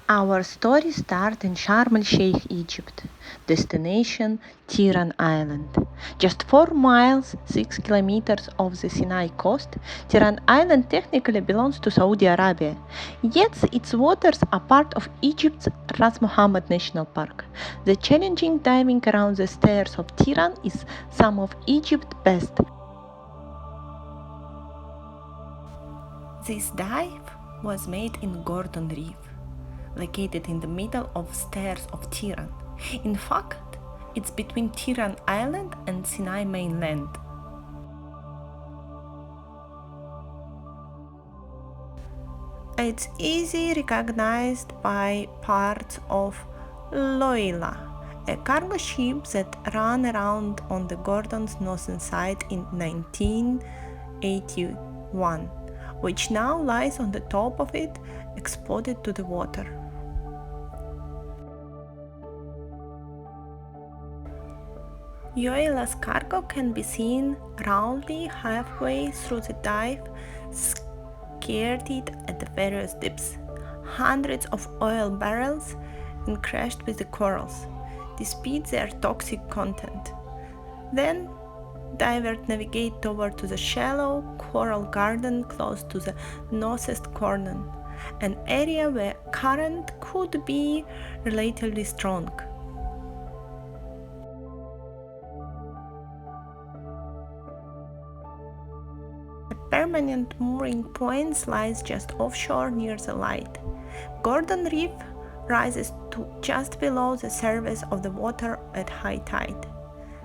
Our story starts in Sharm el-Sheikh, Egypt, destination Tiran Island. Just 4 miles, 6 kilometers off the Sinai coast, Tiran Island technically belongs to Saudi Arabia, yet its waters are part of Egypt's Ras Mohammed National Park. The challenging diving around the stairs of Tiran is some of Egypt's best. This dive was made in Gordon Reef, located in the middle of stairs of Tiran. In fact, it's between Tiran Island and Sinai mainland. It's easily recognized by parts of Loila, a cargo ship that ran around on the Gordon's northern side in 1981, which now lies on the top of it, exposed to the water. Loila's cargo can be seen roundly halfway through the dive, skirted at the various depths. Hundreds of oil barrels encrusted with the corals, despite their toxic content. Then divers navigate toward to the shallow coral garden close to the northeast corner, an area where current could be relatively strong. A permanent mooring point lies just offshore near the light. Gordon Reef rises to just below the surface of the water at high tide.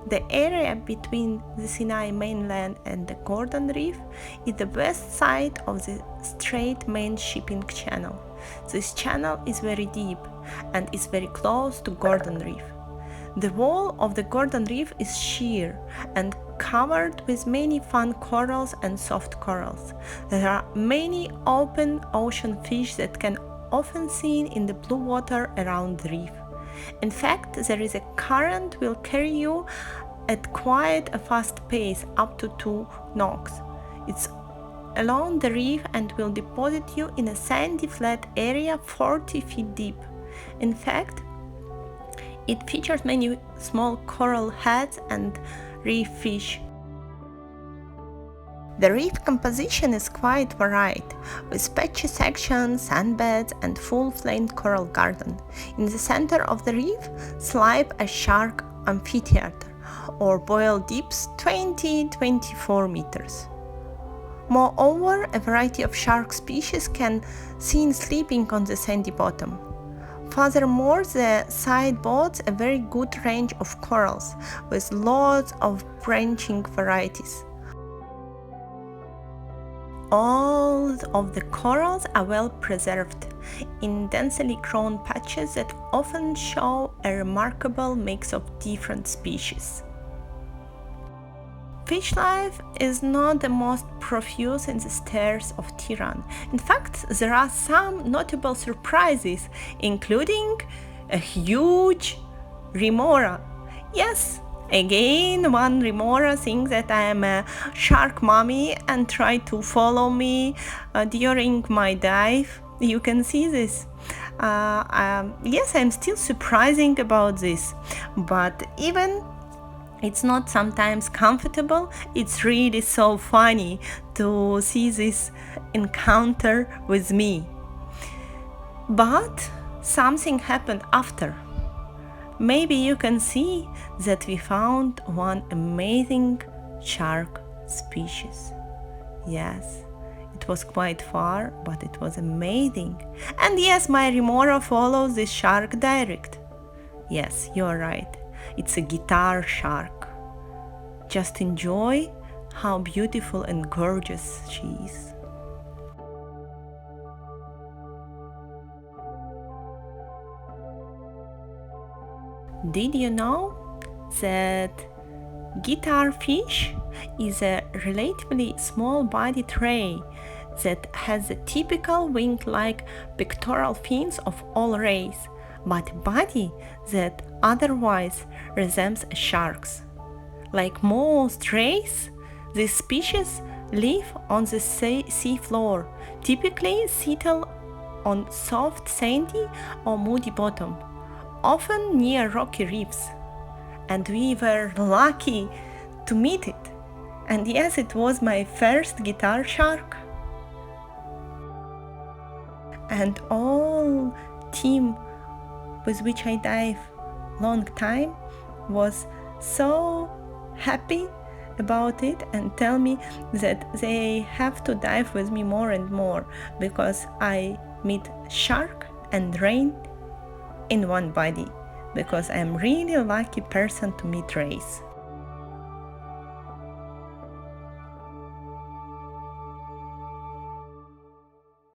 The area between the Sinai mainland and the Gordon Reef is the west side of the Strait main shipping channel. This channel is very deep and is very close to Gordon Reef. The wall of the Gordon Reef is sheer and covered with many fine corals and soft corals. There are many open ocean fish that can often seen in the blue water around the reef. In fact, there is a current will carry you at quite a fast pace, up to 2 knots. It's along the reef and will deposit you in a sandy flat area 40 feet deep. In fact, it features many small coral heads and reef fish. The reef composition is quite varied, with patchy sections, sandbeds, and full-flamed coral garden. In the center of the reef lies a shark amphitheater, or boil deeps 20-24 meters. Moreover, a variety of shark species can be seen sleeping on the sandy bottom. Furthermore, the side boasts a very good range of corals, with lots of branching varieties. All of the corals are well preserved, in densely grown patches that often show a remarkable mix of different species. Fish life is not the most profuse in the stairs of Tiran. In fact, there are some notable surprises, including a huge remora. Yes, again, one remora thinks that I am a shark mommy and try to follow me during my dive. You can see this. Yes, I'm still surprising about this, but even it's not sometimes comfortable. It's really so funny to see this encounter with me. But something happened after. Maybe you can see that we found one amazing shark species. Yes, it was quite far, but it was amazing. And yes, my remora follows this shark direct. Yes, you're right. It's a guitar shark. Just enjoy how beautiful and gorgeous she is. Did you know that guitar fish is a relatively small-bodied ray that has the typical wing-like pectoral fins of all rays, but a body that otherwise resembles a shark's? Like most rays, this species live on the sea floor, typically settle on soft sandy or muddy bottom, often near rocky reefs. And we were lucky to meet it. And yes, it was my first guitar shark. And all team with which I dive long time was so happy about it and tell me that they have to dive with me more and more because I meet shark and rain in one body, because I'm really lucky person to meet rays.